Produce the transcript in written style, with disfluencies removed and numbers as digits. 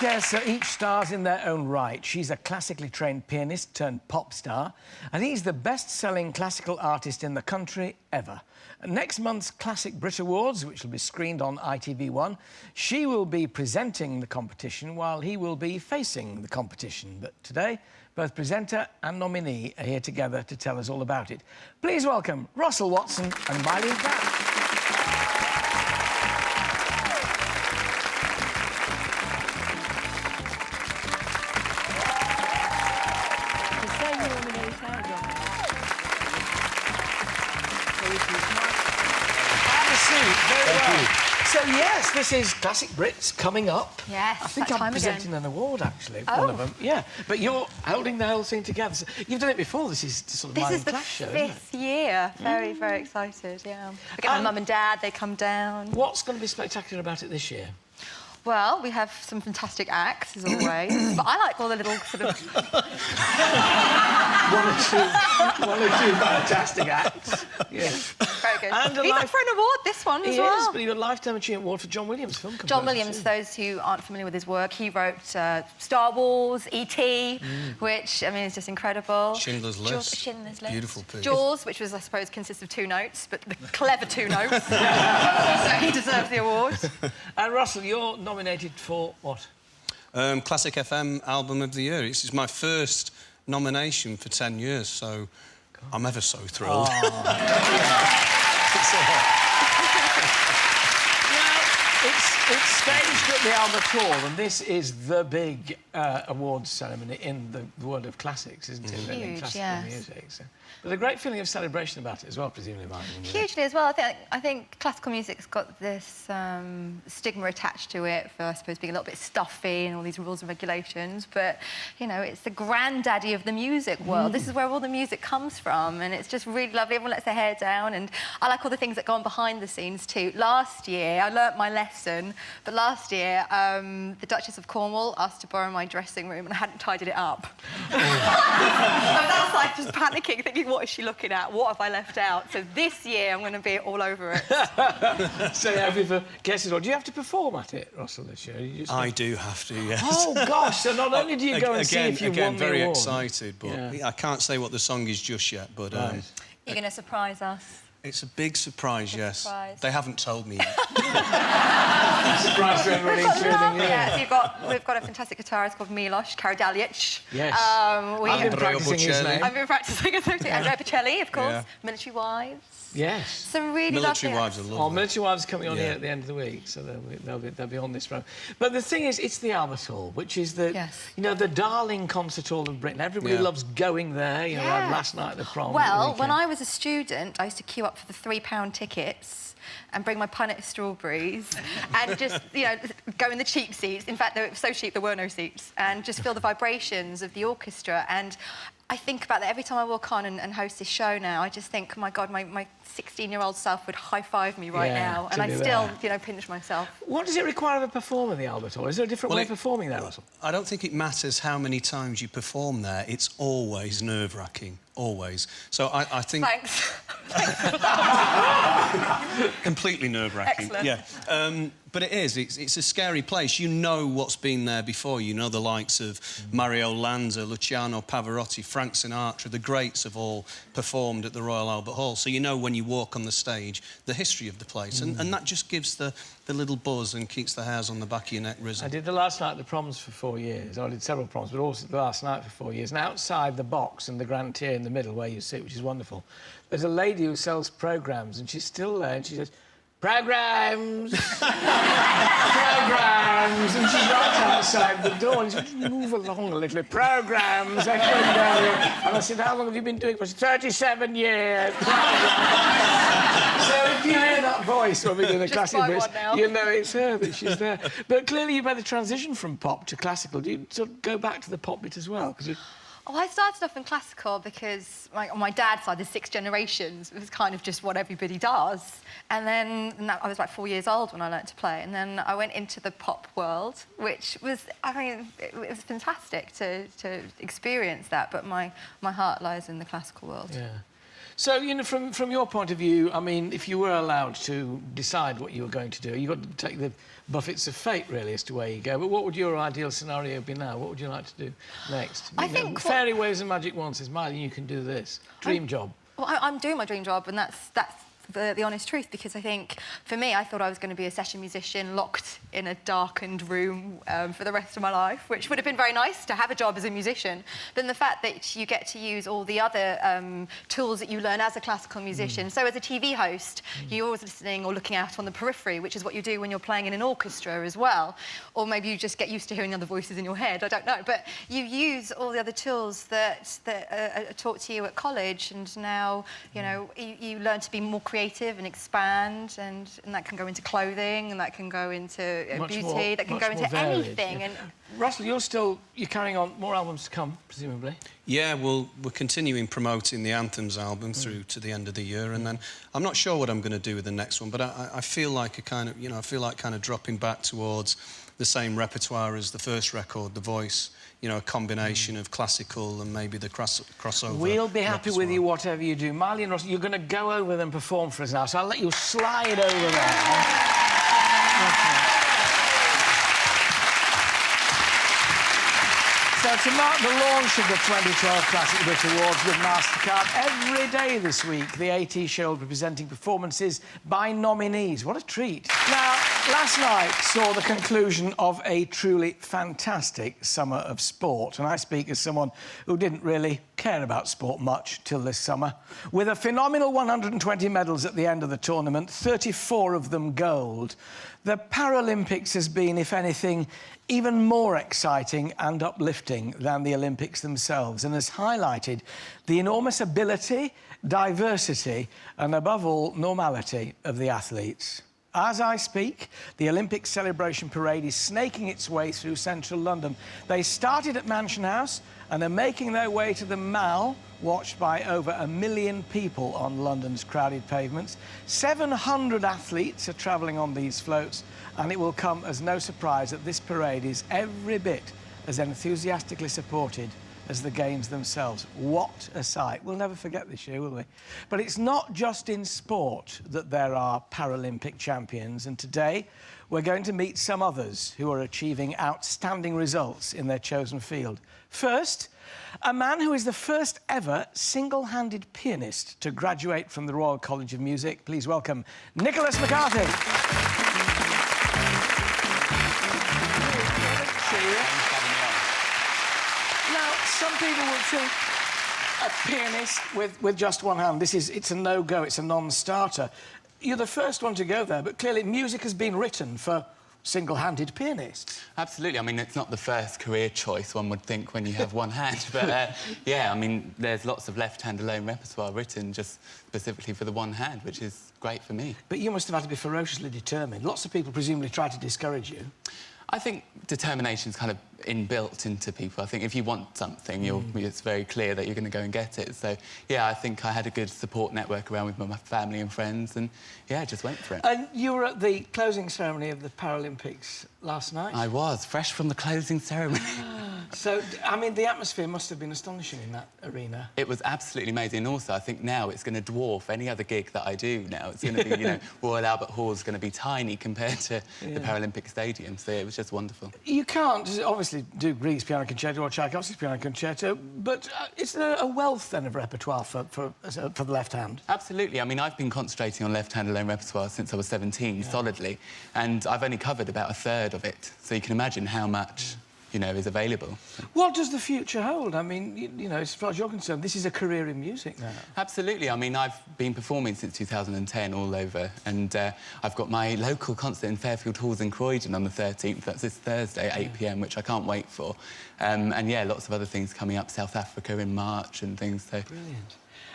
Yes, so each star's in their own right. She's a classically trained pianist turned pop star, and he's the best-selling classical artist in the country ever. At next month's Classic Brit Awards, which will be screened on ITV1, she will be presenting the competition while he will be facing the competition. But today, both presenter and nominee are here together to tell us all about it. Please welcome Russell Watson and Myleene Klass. Very well. So, yes, this is Classic Brits coming up. Yes, I think I'm presenting an award, actually, one of them. Yeah, but you're holding the whole thing together. So you've done it before. This is sort of Myleene Klass show, isn't it? This is the 5th year. Very, very excited, yeah. I get my mum and dad, they come down. What's going to be spectacular about it this year? Well, we have some fantastic acts, as always, but I like all the little sort of... one or two fantastic acts. Yeah. Very good. And he's up for an award, this one, as well. He is, but he got a Lifetime Achievement Award for John Williams' film composer. John Williams, those who aren't familiar with his work, he wrote Star Wars, E.T., which, I mean, is just incredible. Schindler's List. Schindler's List. Beautiful piece. Jaws, which was, I suppose, consists of 2 notes, but the clever 2 notes. So he deserves the award. And Russell, you're nominated for what? Classic FM Album of the Year. This is my first nomination for 10 years, so I'm ever so thrilled. It's staged at the Albert Hall, and this is the big awards ceremony in the world of classics, isn't it? Huge, in classical yes. music. So. There's a great feeling of celebration about it as well, presumably, Myleene. Hugely as well. I think classical music's got this stigma attached to it for, I suppose, being a little bit stuffy and all these rules and regulations, but, you know, it's the granddaddy of the music world. This is where all the music comes from, and it's just really lovely. Everyone lets their hair down, and I like all the things that go on behind the scenes, too. Last year, I learnt my lesson, but last year, the Duchess of Cornwall asked to borrow my dressing room, and I hadn't tidied it up. I was outside just panicking, thinking, what is she looking at? What have I left out? So this year, I'm going to be all over it. So, have you guessed it all? Do you have to perform at it, Russell, this year? I do have to, yes. Oh, gosh, so not only do you go and see if you won the award... Again, very excited, but I can't say what the song is just yet, but... Right. You're going to surprise us. It's a big surprise, yes. Surprise. They haven't told me yet. Surprise to everybody, including you. Yeah, so we've got a fantastic guitarist called Milos Karadzic. Yes. I've been practising his name. I've been practising his name too. Andrea Bocelli, of course. Yeah. Military Wives. Yes. Some really Military lovely Wives are lovely. Oh, Military Wives are coming on here at the end of the week, so they'll be on this program. But the thing is, it's the Albert Hall, which is the you know, the darling concert hall of Britain. Everybody loves going there. You know, like last night at the prom. Well, when I was a student, I used to queue up for the £3 tickets and bring my punnet strawberries and just, you know, go in the cheap seats. In fact, they were so cheap there were no seats, and just feel the vibrations of the orchestra. And I think about that every time I walk on and host this show now. I just think, my God, my 16-year-old self would high-five me right now, and I still, you know, pinch myself. What does it require of a performer in the Albert Hall? Is there a different way of performing there, Russell? I don't think it matters how many times you perform there. It's always nerve-wracking, always. So I think... Thanks. Completely nerve-wracking. Excellent. Yeah. But it is. It's a scary place. You know what's been there before. You know the likes of Mario Lanza, Luciano Pavarotti, Frank Sinatra. The greats have all performed at the Royal Albert Hall. So you know when you walk on the stage the history of the place. And that just gives the little buzz and keeps the hairs on the back of your neck risen. I did the last night at the proms for 4 years. I did several proms, but also the last night for 4 years. And outside the box and the grand tier in the middle where you sit, which is wonderful, there's a lady who sells programmes, and she's still there, and she says, "Programmes! Programmes!" And she's right outside the door, and she says, "Move along a little bit. Programmes!" And I said, "How long have you been doing it?" She said, 37 years. So if you hear that voice when we do the Classic Brits, you know it's her, that she's there. But clearly you've made the transition from pop to classical. Do you sort of go back to the pop bit as well? Oh, I started off in classical because on my dad's side, there's 6 generations. It was kind of just what everybody does. And then I was like 4 years old when I learnt to play. And then I went into the pop world, which was, I mean, it was fantastic to experience that. But my heart lies in the classical world. Yeah. So, you know, from your point of view, I mean, if you were allowed to decide what you were going to do, you got to take the buffets of fate, really, as to where you go. But what would your ideal scenario be now? What would you like to do next? I think fairy waves and magic wands says, Myleene, you can do this. Dream job. Well, I'm doing my dream job, and that's the honest truth, because I think, for me, I thought I was going to be a session musician locked in a darkened room for the rest of my life, which would have been very nice to have a job as a musician. But then the fact that you get to use all the other tools that you learn as a classical musician. So as a TV host, you're always listening or looking out on the periphery, which is what you do when you're playing in an orchestra as well. Or maybe you just get used to hearing other voices in your head, I don't know. But you use all the other tools that are taught to you at college, and now, you know, you learn to be more creative and expand, and that can go into clothing, and that can go into beauty, that can go into anything. Yeah. And Russell, you're carrying on, more albums to come, presumably. Yeah, well, we're continuing promoting the Anthems album through to the end of the year, and then I'm not sure what I'm going to do with the next one, but I feel like kind of dropping back towards the same repertoire as the first record, The Voice. You know, a combination of classical and maybe the crossover. We'll be happy repertoire. with you, whatever you do. Myleene and Russell, you're going to go over and perform for us now, so I'll let you slide over there. So, to mark the launch of the 2012 Classic Brit Awards with MasterCard, every day this week, the AT Show will be presenting performances by nominees. What a treat. Now, last night saw the conclusion of a truly fantastic summer of sport, and I speak as someone who didn't really care about sport much till this summer. With a phenomenal 120 medals at the end of the tournament, 34 of them gold, the Paralympics has been, if anything, even more exciting and uplifting than the Olympics themselves, and has highlighted the enormous ability, diversity, and above all, normality of the athletes. As I speak, the Olympic celebration parade is snaking its way through central London. They started at Mansion House and are making their way to the Mall, watched by over 1 million people on London's crowded pavements. 700 athletes are travelling on these floats, and it will come as no surprise that this parade is every bit as enthusiastically supported as the Games themselves. What a sight. We'll never forget this year, will we? But it's not just in sport that there are Paralympic champions, and today we're going to meet some others who are achieving outstanding results in their chosen field. First, a man who is the first ever single-handed pianist to graduate from the Royal College of Music. Please welcome Nicholas McCarthy. Now, some people would think a pianist with just one hand, it's a no-go, it's a non-starter. You're the first one to go there, but clearly music has been written for single-handed pianists. Absolutely. I mean, it's not the first career choice one would think when you have one hand, but yeah, I mean, there's lots of left-hand alone repertoire written just specifically for the one hand, which is great for me. But you must have had to be ferociously determined. Lots of people presumably try to discourage you. I think determination's kind of inbuilt into people. I think if you want something, it's very clear that you're going to go and get it. So, yeah, I think I had a good support network around with my family and friends, and, yeah, I just went for it. And you were at the closing ceremony of the Paralympics last night? I was, fresh from the closing ceremony. So, I mean, the atmosphere must have been astonishing in that arena. It was absolutely amazing. And also, I think now it's going to dwarf any other gig that I do now. It's going to be, you know, Royal Albert Hall's going to be tiny compared to the Paralympic Stadium. So it was just wonderful. You can't, obviously, do Grieg's Piano Concerto or Tchaikovsky's Piano Concerto, but is there a wealth, then, of repertoire for the left hand? Absolutely. I mean, I've been concentrating on left-hand alone repertoire since I was 17, solidly, and I've only covered about 1/3 of it. So you can imagine how much, you know, is available. What does the future hold? I mean, you know, as far as you're concerned, this is a career in music now. Absolutely. I mean, I've been performing since 2010 all over, and I've got my local concert in Fairfield Halls in Croydon on the 13th. That's this Thursday at 8 p.m, which I can't wait for. And, yeah, lots of other things coming up, South Africa in March and things, so... Brilliant.